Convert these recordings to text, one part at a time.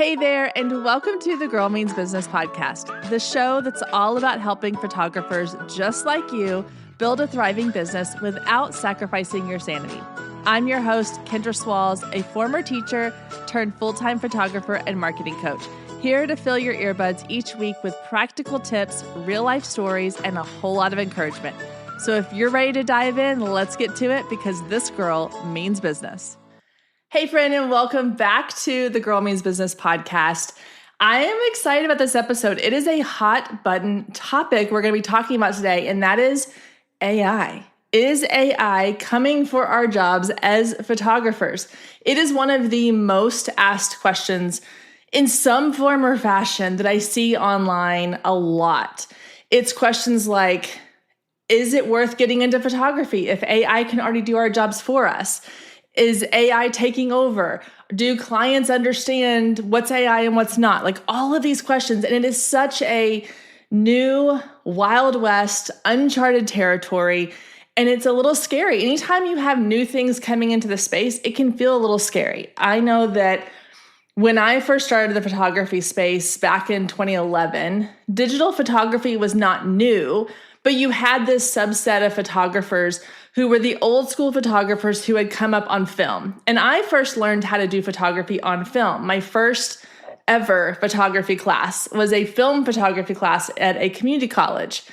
Hey there, and welcome to the Girl Means Business podcast, the show that's all about helping photographers just like you build a thriving business without sacrificing your sanity. I'm your host, Kendra Swalls, a former teacher turned full-time photographer and marketing coach, here to fill your earbuds each week with practical tips, real-life stories, and a whole lot of encouragement. So if you're ready to dive in, let's get to it because this girl means business. Hey friend, and welcome back to the Girl Means Business podcast. I am excited about this episode. It is a hot button topic we're going to be talking about today, and that is AI. Is AI coming for our jobs as photographers? It is one of the most asked questions in some form or fashion that I see online a lot. It's questions like, is it worth getting into photography if AI can already do our jobs for us? Is AI taking over? Do clients understand what's AI and what's not? Like all of these questions. And it is such a new, Wild West, uncharted territory. And it's a little scary. Anytime you have new things coming into the space, it can feel a little scary. I know that when I first started the photography space back in 2011, digital photography was not new, but you had this subset of photographers who were the old school photographers who had come up on film. And I first learned how to do photography on film. My first ever photography class was a film photography class at a community college.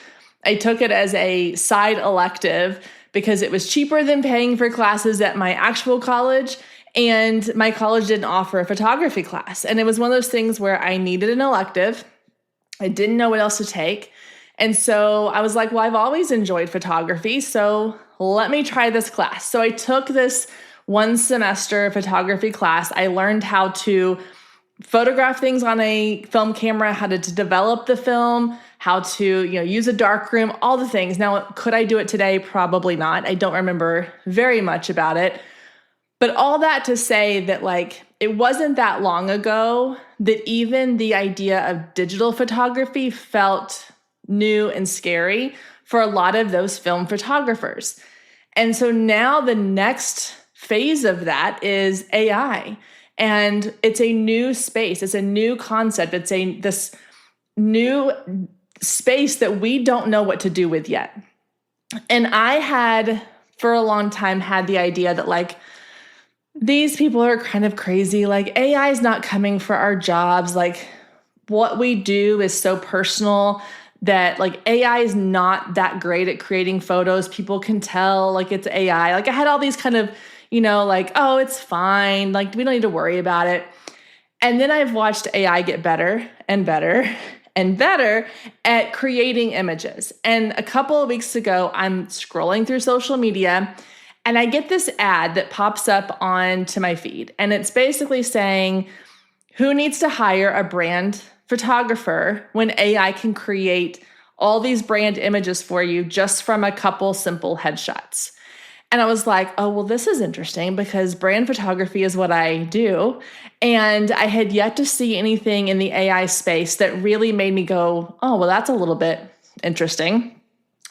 I took it as a side elective because it was cheaper than paying for classes at my actual college, and my college didn't offer a photography class. And it was one of those things where I needed an elective. I didn't know what else to take. And so I was like, well, I've always enjoyed photography, so let me try this class. So I took this one semester photography class. I learned how to photograph things on a film camera, how to develop the film, how to, use a darkroom, all the things. Now, could I do it today? Probably not. I don't remember very much about it. But all that to say that it wasn't that long ago that even the idea of digital photography felt new and scary for a lot of those film photographers. And so now the next phase of that is AI. And it's a new space. It's a new concept. It's this new space that we don't know what to do with yet. And I had, for a long time, had the idea that these people are kind of crazy. AI is not coming for our jobs. What we do is so personal that AI is not that great at creating photos. People can tell it's AI. I had all these kind of, oh, it's fine. We don't need to worry about it. And then I've watched AI get better and better and better at creating images. And a couple of weeks ago, I'm scrolling through social media and I get this ad that pops up onto my feed. And it's basically saying, who needs to hire a brand photographer when AI can create all these brand images for you just from a couple simple headshots? And I was like, oh, well, this is interesting because brand photography is what I do. And I had yet to see anything in the AI space that really made me go, oh, well, that's a little bit interesting.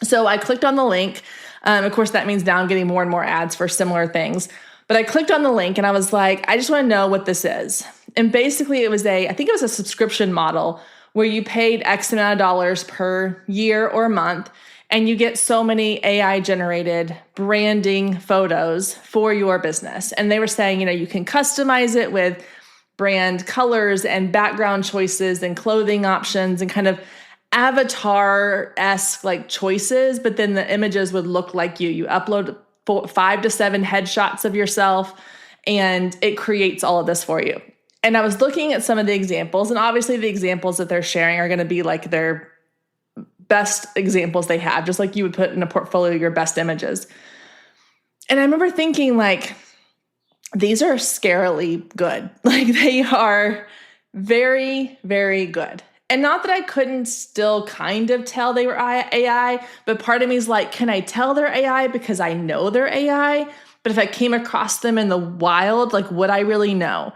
So I clicked on the link. Of course, that means now I'm getting more and more ads for similar things. But I clicked on the link and I was like, I just want to know what this is. And basically I think it was a subscription model where you paid X amount of dollars per year or month, and you get so many AI generated branding photos for your business. And they were saying, you can customize it with brand colors and background choices and clothing options and kind of avatar-esque choices, but then the images would look like you. You upload 5 to 7 headshots of yourself, and it creates all of this for you. And I was looking at some of the examples, and obviously the examples that they're sharing are going to be their best examples they have, just like you would put in a portfolio your best images. And I remember thinking these are scarily good. They are very, very good. And not that I couldn't still kind of tell they were AI, but part of me is can I tell they're AI because I know they're AI? But if I came across them in the wild, would I really know?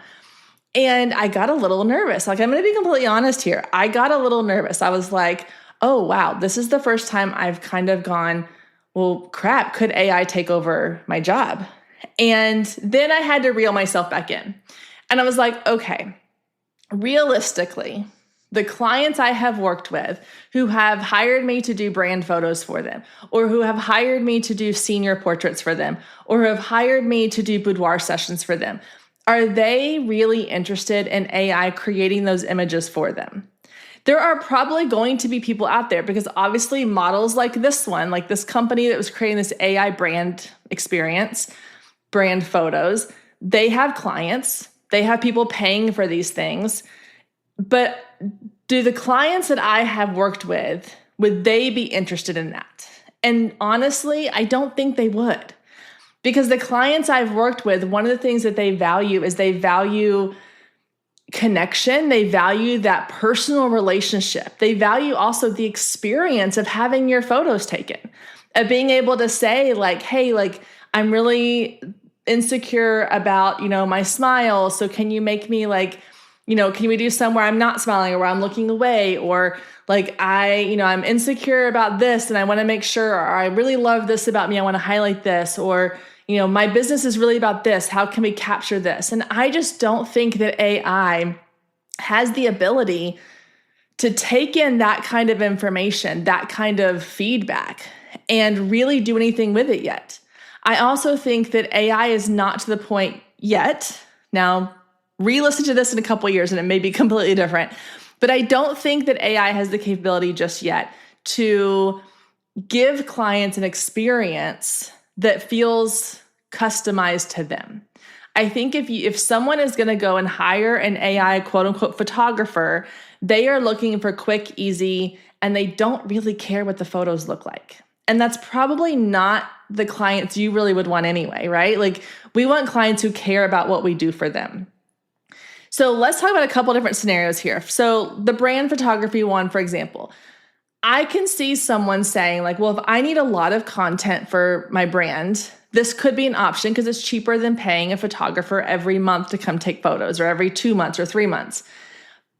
And I got a little nervous. I'm going to be completely honest here. I got a little nervous. I was like, oh, wow, this is the first time I've kind of gone, well, crap, could AI take over my job? And then I had to reel myself back in. And I was like, okay, realistically, the clients I have worked with who have hired me to do brand photos for them, or who have hired me to do senior portraits for them, or who have hired me to do boudoir sessions for them, are they really interested in AI creating those images for them? There are probably going to be people out there, because obviously models like this one, like this company that was creating this AI brand experience, brand photos, they have clients, they have people paying for these things. But do the clients that I have worked with, would they be interested in that? And honestly, I don't think they would. Because the clients I've worked with, one of the things that they value is they value connection. They value that personal relationship. They value also the experience of having your photos taken, of being able to say like, hey, like I'm really insecure about, my smile. So can you make me like, can we do somewhere I'm not smiling or where I'm looking away? Or like I'm insecure about this and I want to make sure, or I really love this about me. I want to highlight this, or, my business is really about this. How can we capture this? And I just don't think that AI has the ability to take in that kind of information, that kind of feedback, and really do anything with it yet. I also think that AI is not to the point yet. Now, re-listen to this in a couple of years and it may be completely different. But I don't think that AI has the capability just yet to give clients an experience that feels customized to them. I think if someone is going to go and hire an AI quote unquote photographer, they are looking for quick, easy, and they don't really care what the photos look like. And that's probably not the clients you really would want anyway, right? Like we want clients who care about what we do for them. So let's talk about a couple different scenarios here. So the brand photography one, for example, I can see someone saying like, well, if I need a lot of content for my brand, this could be an option because it's cheaper than paying a photographer every month to come take photos, or every 2 months or 3 months.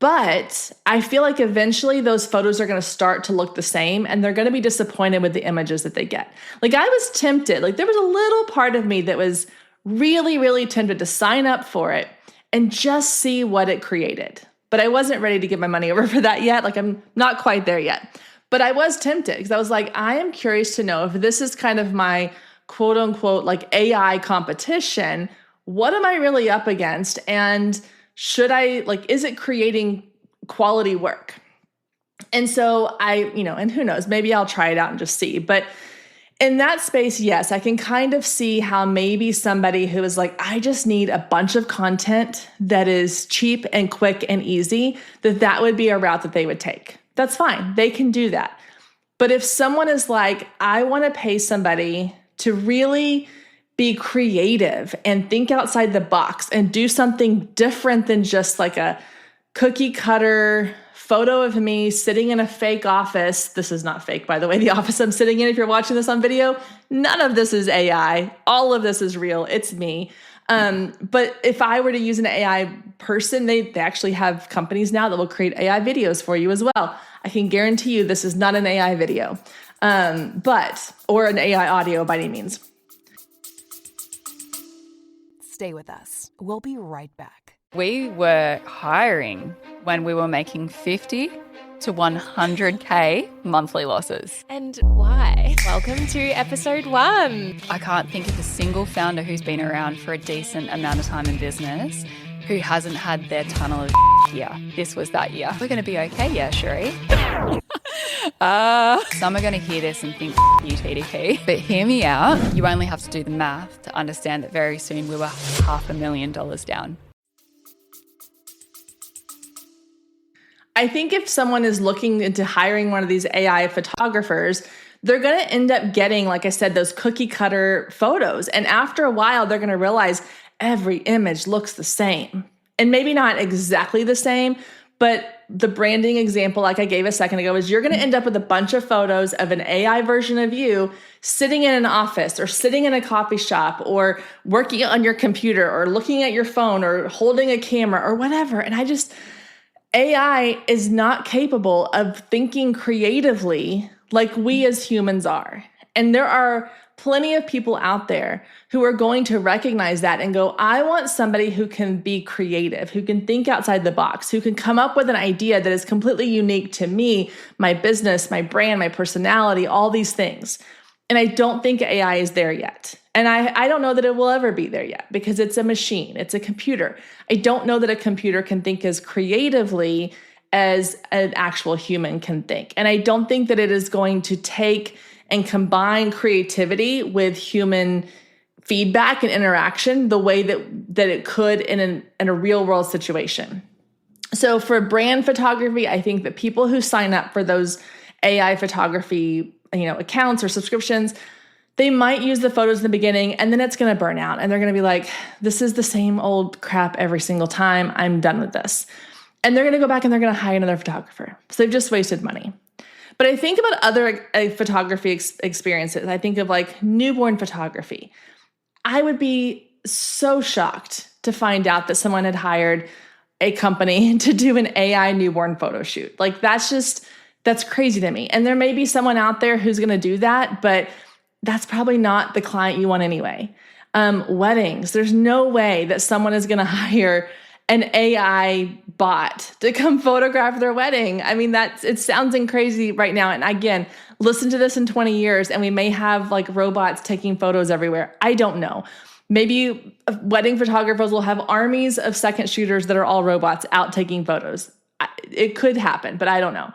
But I feel like eventually those photos are going to start to look the same and they're going to be disappointed with the images that they get. Like I was tempted, like there was a little part of me that was really, really tempted to sign up for it and just see what it created. But I wasn't ready to give my money over for that yet. Like I'm not quite there yet. But I was tempted because I was like, I am curious to know if this is kind of my quote unquote like AI competition, what am I really up against? And should I is it creating quality work? And so and who knows, maybe I'll try it out and just see. But in that space, yes, I can kind of see how maybe somebody who is like, I just need a bunch of content that is cheap and quick and easy, that would be a route that they would take. That's fine. They can do that. But if someone is like, I want to pay somebody to really be creative and think outside the box and do something different than just like a cookie cutter photo of me sitting in a fake office. This is not fake, by the way. The office I'm sitting in, if you're watching this on video, none of this is AI. All of this is real. It's me. But if I were to use an AI person, they actually have companies now that will create AI videos for you as well. I can guarantee you this is not an AI video, or an AI audio by any means. Stay with us. We'll be right back. We were hiring when we were making 50 to 100K monthly losses. And why? Welcome to episode 1. I can't think of a single founder who's been around for a decent amount of time in business who hasn't had their tunnel of year. This was that year. We're going to be okay, yeah, Sheree. Some are going to hear this and think, you TDP. But hear me out. You only have to do the math to understand that very soon we were $500,000 down. I think if someone is looking into hiring one of these AI photographers, they're going to end up getting, like I said, those cookie cutter photos. And after a while, they're going to realize every image looks the same. And maybe not exactly the same, but the branding example, like I gave a second ago, is you're going to end up with a bunch of photos of an AI version of you sitting in an office or sitting in a coffee shop or working on your computer or looking at your phone or holding a camera or whatever. And AI is not capable of thinking creatively like we as humans are. And there are plenty of people out there who are going to recognize that and go, I want somebody who can be creative, who can think outside the box, who can come up with an idea that is completely unique to me, my business, my brand, my personality, all these things. And I don't think AI is there yet. And I don't know that it will ever be there yet because it's a machine, it's a computer. I don't know that a computer can think as creatively as an actual human can think. And I don't think that it is going to take and combine creativity with human feedback and interaction the way that it could in a real world situation. So for brand photography, I think that people who sign up for those AI photography, accounts or subscriptions, they might use the photos in the beginning and then it's going to burn out and they're going to be like, this is the same old crap every single time. I'm done with this. And they're going to go back and they're going to hire another photographer. So they've just wasted money. But I think about other photography experiences. I think of like newborn photography. I would be so shocked to find out that someone had hired a company to do an AI newborn photo shoot. Like that's crazy to me. And there may be someone out there who's going to do that, but that's probably not the client you want anyway. Weddings, there's no way that someone is going to hire an AI bot to come photograph their wedding. I mean, it sounds crazy right now. And again, listen to this in 20 years and we may have like robots taking photos everywhere. I don't know. Maybe wedding photographers will have armies of second shooters that are all robots out taking photos. It could happen, but I don't know.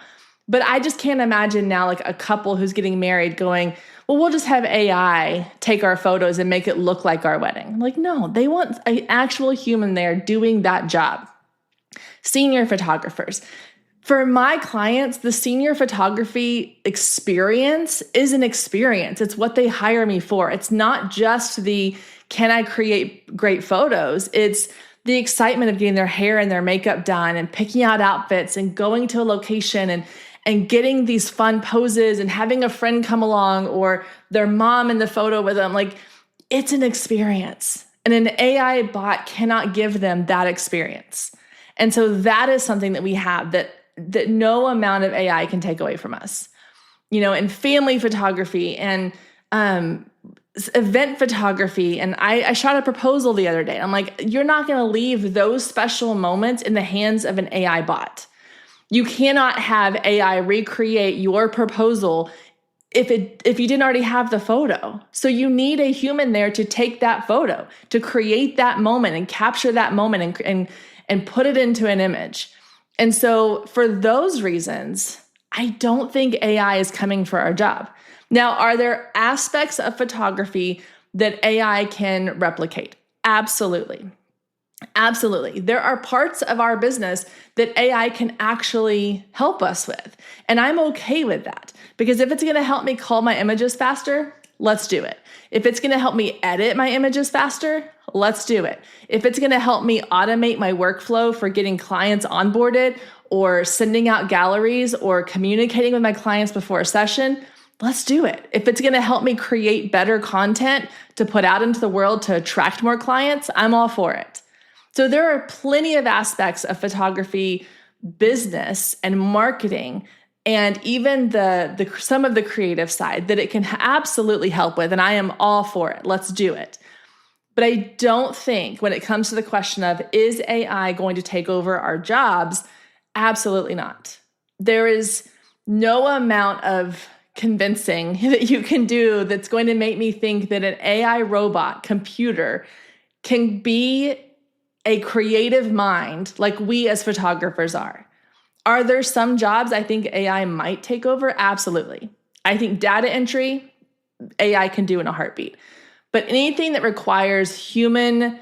But I just can't imagine now like a couple who's getting married going, well, we'll just have AI take our photos and make it look like our wedding. Like, no, they want an actual human there doing that job. Senior photographers. For my clients, the senior photography experience is an experience. It's what they hire me for. It's not just can I create great photos? It's the excitement of getting their hair and their makeup done and picking out outfits and going to a location and getting these fun poses and having a friend come along or their mom in the photo with them. Like, it's an experience. And an AI bot cannot give them that experience. And so that is something that we have that no amount of AI can take away from us. And family photography and event photography. And I shot a proposal the other day. I'm like, you're not going to leave those special moments in the hands of an AI bot. You cannot have AI recreate your proposal if you didn't already have the photo. So you need a human there to take that photo, to create that moment and capture that moment and put it into an image. And so for those reasons, I don't think AI is coming for our job. Now, are there aspects of photography that AI can replicate? Absolutely. Absolutely. There are parts of our business that AI can actually help us with. And I'm okay with that because if it's going to help me cull my images faster, let's do it. If it's going to help me edit my images faster, let's do it. If it's going to help me automate my workflow for getting clients onboarded or sending out galleries or communicating with my clients before a session, let's do it. If it's going to help me create better content to put out into the world to attract more clients, I'm all for it. So there are plenty of aspects of photography business and marketing and even the some of the creative side that it can absolutely help with, and I am all for it. Let's do it. But I don't think when it comes to the question of is AI going to take over our jobs, absolutely not. There is no amount of convincing that you can do that's going to make me think that an AI robot computer can be a creative mind like we as photographers are. Are there some jobs I think AI might take over? Absolutely. I think data entry, AI can do in a heartbeat. But anything that requires human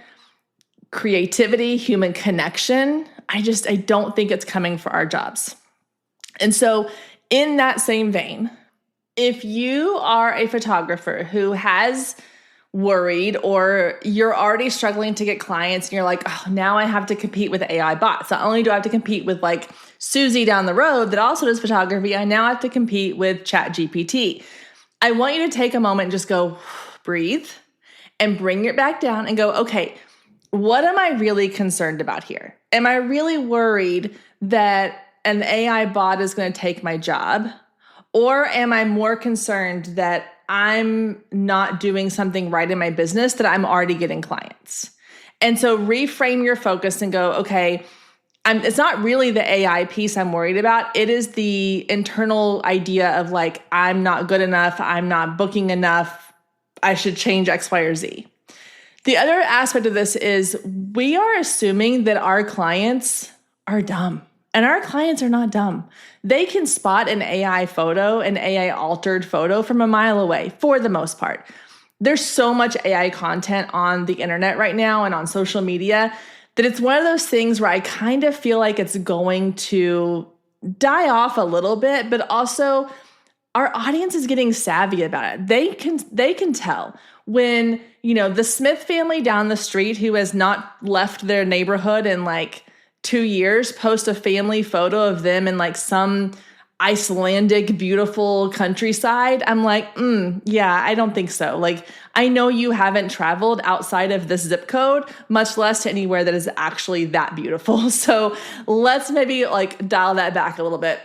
creativity, human connection, I don't think it's coming for our jobs. And so in that same vein, if you are a photographer who has worried or you're already struggling to get clients and you're like, oh, now I have to compete with AI bots. Not only do I have to compete with like Susie down the road that also does photography, I now have to compete with ChatGPT. I want you to take a moment and just go breathe and bring it back down and go, okay, what am I really concerned about here? Am I really worried that an AI bot is going to take my job? Or am I more concerned that I'm not doing something right in my business, that I'm already getting clients. And so reframe your focus and go, okay, it's not really the AI piece I'm worried about. It is the internal idea of like, I'm not good enough. I'm not booking enough. I should change X, Y, or Z. The other aspect of this is we are assuming that our clients are dumb, and our clients are not dumb. They can spot an AI photo, an AI altered photo from a mile away for the most part. There's so much AI content on the internet right now and on social media that it's one of those things where I kind of feel like it's going to die off a little bit, but also our audience is getting savvy about it. They can tell when, the Smith family down the street who has not left their neighborhood in like 2 years post a family photo of them in like some Icelandic beautiful countryside. I'm like, yeah, I don't think so. Like, I know you haven't traveled outside of this zip code, much less to anywhere that is actually that beautiful. So let's maybe like dial that back a little bit.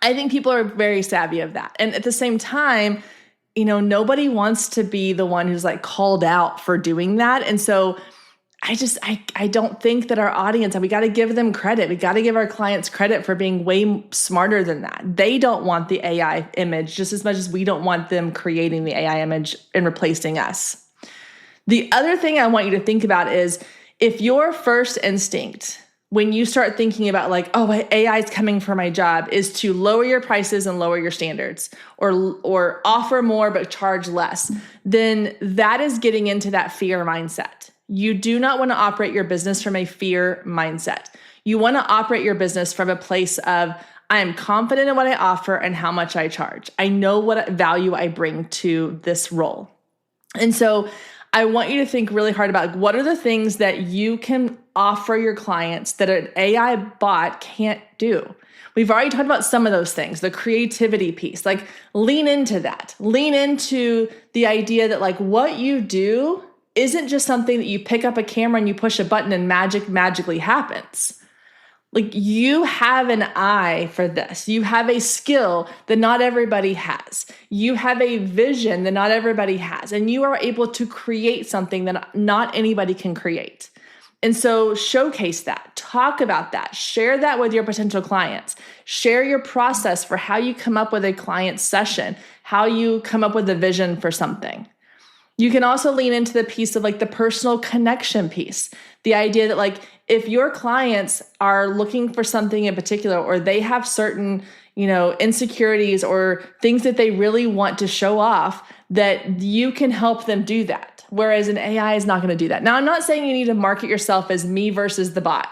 I think people are very savvy of that. And at the same time, nobody wants to be the one who's like called out for doing that. And so I don't think that our audience, and we got to give them credit. We got to give our clients credit for being way smarter than that. They don't want the AI image just as much as we don't want them creating the AI image and replacing us. The other thing I want you to think about is if your first instinct, when you start thinking about like, oh, AI is coming for my job, is to lower your prices and lower your standards or offer more but charge less, then that is getting into that fear mindset. You do not want to operate your business from a fear mindset. You want to operate your business from a place of, I am confident in what I offer and how much I charge. I know what value I bring to this role. And so I want you to think really hard about what are the things that you can offer your clients that an AI bot can't do. We've already talked about some of those things, the creativity piece, like lean into that. Lean into the idea that like what you do isn't just something that you pick up a camera and you push a button and magically happens. Like you have an eye for this. You have a skill that not everybody has. You have a vision that not everybody has. And you are able to create something that not anybody can create. And so showcase that, talk about that, share that with your potential clients, share your process for how you come up with a client session, how you come up with a vision for something. You can also lean into the piece of like the personal connection piece. The idea that like if your clients are looking for something in particular, or they have certain, insecurities or things that they really want to show off, that you can help them do that. Whereas an AI is not going to do that. Now, I'm not saying you need to market yourself as me versus the bot.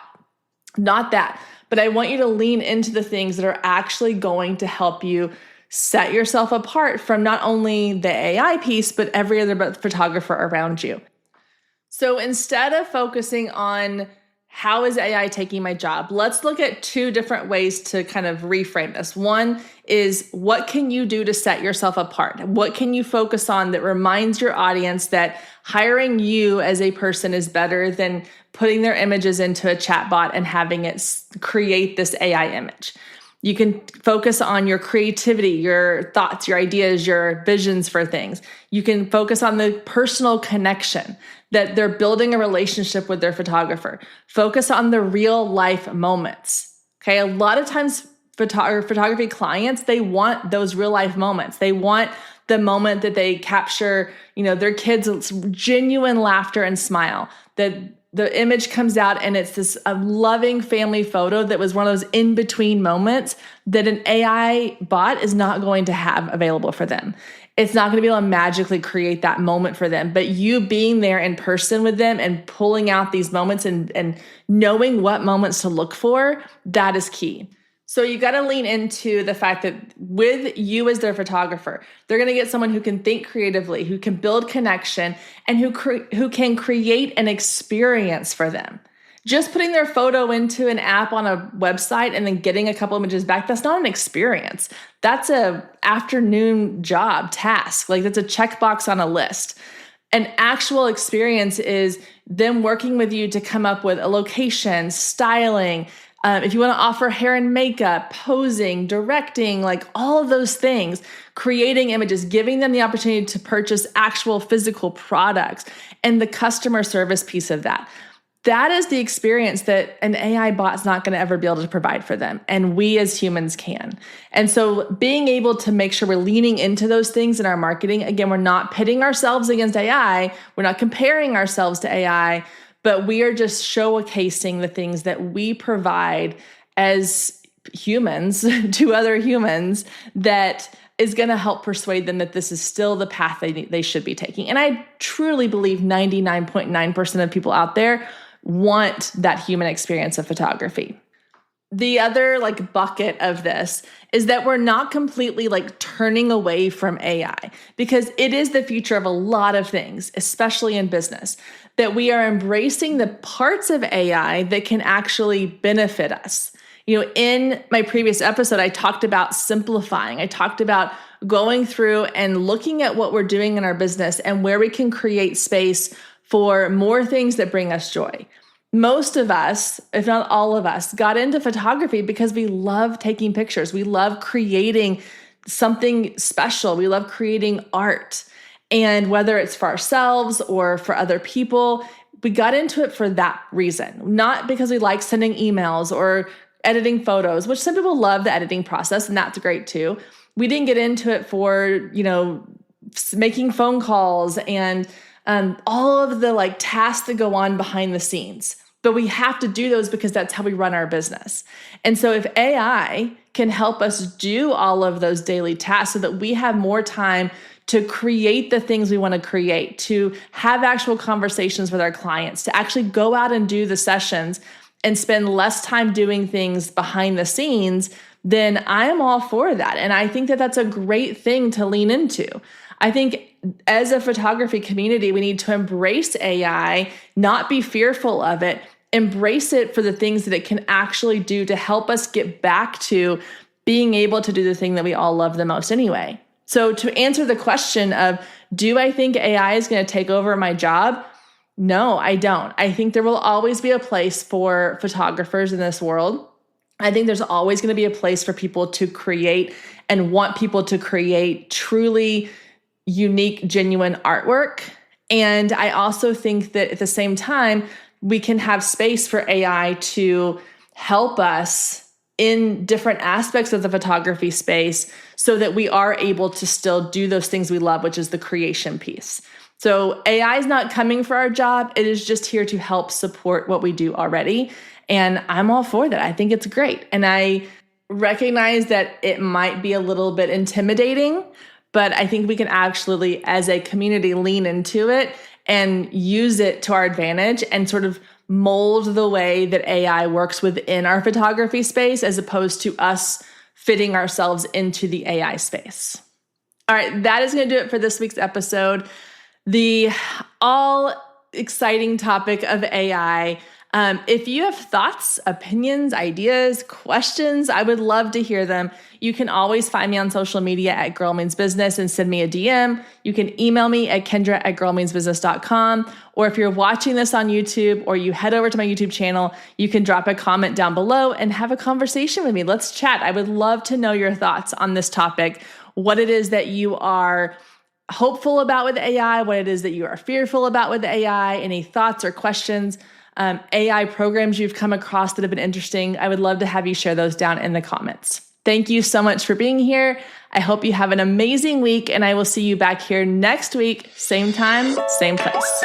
Not that. But I want you to lean into the things that are actually going to help you set yourself apart from not only the AI piece, but every other photographer around you. So instead of focusing on how is AI taking my job, let's look at two different ways to kind of reframe this. One is what can you do to set yourself apart? What can you focus on that reminds your audience that hiring you as a person is better than putting their images into a chatbot and having it create this AI image? You can focus on your creativity, your thoughts, your ideas, your visions for things. You can focus on the personal connection, that they're building a relationship with their photographer. Focus on the real life moments. Okay, a lot of times photography clients, they want those real life moments. They want the moment that they capture, their kids' genuine laughter and smile, that the image comes out and it's this loving family photo that was one of those in-between moments that an AI bot is not going to have available for them. It's not going to be able to magically create that moment for them, but you being there in person with them and pulling out these moments and knowing what moments to look for, that is key. So you got to lean into the fact that with you as their photographer, they're going to get someone who can think creatively, who can build connection, and who can create an experience for them. Just putting their photo into an app on a website and then getting a couple images back, that's not an experience. That's a afternoon job task. Like that's a checkbox on a list. An actual experience is them working with you to come up with a location, styling, If you want to offer hair and makeup, posing, directing, like all of those things, creating images, giving them the opportunity to purchase actual physical products, and the customer service piece of that. That is the experience that an AI bot's not going to ever be able to provide for them. And we as humans can. And so being able to make sure we're leaning into those things in our marketing, again, we're not pitting ourselves against AI. We're not comparing ourselves to AI, but we are just showcasing the things that we provide as humans to other humans that is going to help persuade them that this is still the path they should be taking. And I truly believe 99.9% of people out there want that human experience of photography. The other bucket of this is that we're not completely turning away from AI, because it is the future of a lot of things, especially in business, that we are embracing the parts of AI that can actually benefit us. In my previous episode, I talked about simplifying. I talked about going through and looking at what we're doing in our business and where we can create space for more things that bring us joy. Most of us, if not all of us, got into photography because we love taking pictures. We love creating something special. We love creating art. And whether it's for ourselves or for other people, we got into it for that reason, not because we like sending emails or editing photos, which some people love the editing process, and that's great too. We didn't get into it for, making phone calls and all of the tasks that go on behind the scenes. But we have to do those because that's how we run our business. And so if AI can help us do all of those daily tasks so that we have more time to create the things we want to create, to have actual conversations with our clients, to actually go out and do the sessions and spend less time doing things behind the scenes, then I'm all for that. And I think that that's a great thing to lean into. I think as a photography community, we need to embrace AI, not be fearful of it, embrace it for the things that it can actually do to help us get back to being able to do the thing that we all love the most anyway. So to answer the question of, do I think AI is going to take over my job? No, I don't. I think there will always be a place for photographers in this world. I think there's always going to be a place for people to create and want people to create truly unique, genuine artwork. And I also think that at the same time, we can have space for AI to help us in different aspects of the photography space so that we are able to still do those things we love, which is the creation piece. So AI is not coming for our job. It is just here to help support what we do already. And I'm all for that. I think it's great. And I recognize that it might be a little bit intimidating, but I think we can actually, as a community, lean into it and use it to our advantage and sort of mold the way that AI works within our photography space, as opposed to us fitting ourselves into the AI space. All right, that is going to do it for this week's episode. The all exciting topic of AI. If you have thoughts, opinions, ideas, questions, I would love to hear them. You can always find me on social media at Girl Means Business and send me a DM. You can email me at kendra@girlmeansbusiness.com. Or if you're watching this on YouTube or you head over to my YouTube channel, you can drop a comment down below and have a conversation with me. Let's chat. I would love to know your thoughts on this topic, what it is that you are hopeful about with AI, what it is that you are fearful about with AI, any thoughts or questions. AI programs you've come across that have been interesting. I would love to have you share those down in the comments. Thank you so much for being here. I hope you have an amazing week, and I will see you back here next week, same time, same place.